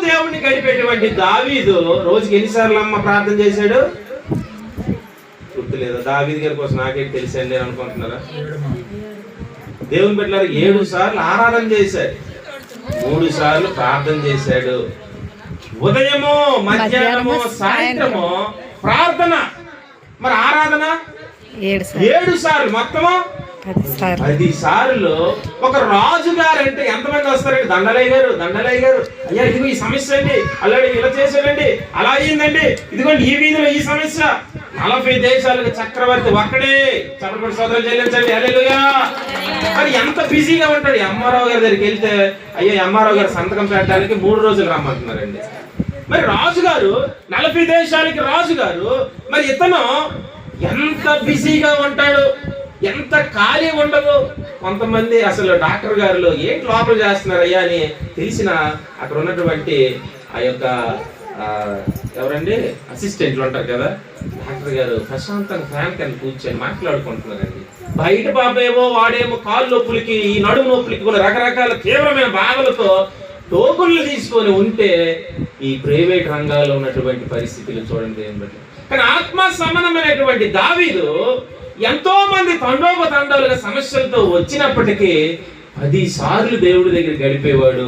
దేవుడిని గడిపేటువంటి దావీదు రోజుకి ఎన్నిసార్లు అమ్మ ప్రార్థన చేశాడు? గుర్తులేదా? దావీదు గారి కోసం నాకేంటి తెలిసండి అనుకుంటున్నారా? దేవుని బిడ్డలారా 7 సార్లు ఆరాధన చేశాడు, 3 సార్లు ప్రార్థన చేశాడు. ఉదయము, మధ్యాహ్నము, సాయంత్రము ప్రార్థన. మరి ఆరాధన 7 సార్లు, మొత్తము 10 సార్లు. ఒక రాజు గారు అంటే ఎంతమంది వస్తారండి? దండలయ్య గారు అయ్యా ఇదిగో ఈ సమస్య అండి, అలాగే ఇలా చేశాడండి, అలా అయ్యిందండి, ఇదిగోండి ఈ వీధిలో ఈ సమస్య. 40 దేశాలకు చక్రవర్తి ఒక్కడే. చప్పటి సోదరులు చెల్లించండి, హల్లెలూయా. మరి ఎంత బిజీగా ఉంటాడు. అమ్మారావు గారి దగ్గరికి వెళ్తే అయ్యో అమ్మారావు గారు సంతకం పెట్టడానికి 3 రోజులు రమ్మంటున్నారండి. మరి రాజుగారు, 40 దేశాలకి రాజుగారు, మరి ఇతను ఎంత బిజీగా ఉంటాడు, ఎంత ఖాళీ ఉండదు. కొంతమంది అసలు డాక్టర్ గారు ఏంటి లోపల చేస్తున్నారు అయ్యా అని తెలిసిన అక్కడ ఉన్నటువంటి ఆ యొక్క ఎవరండి అసిస్టెంట్లు ఉంటారు కదా, డాక్టర్ గారు ప్రశాంతంగా ఫ్యాన్ కింద కూర్చొని మాట్లాడుకుంటున్నారండి. బయట బాబేమో వాడేమో కాళ్ళు నొప్పులకి, ఈ నడుము నొప్పులకి, కొన్ని రకరకాల తీవ్రమైన బాధలతో టోకుళ్ళు తీసుకొని ఉంటే ఈ ప్రైవేట్ రంగాల్లో ఉన్నటువంటి పరిస్థితులు చూడండి ఏం బట్టి. కానీ ఆత్మ సమానమైనటువంటి దావీదు ఎంతో మంది తండోపతండాలుగా సమస్యలతో వచ్చినప్పటికీ 10 సార్లు దేవుడి దగ్గర గడిపేవాడు.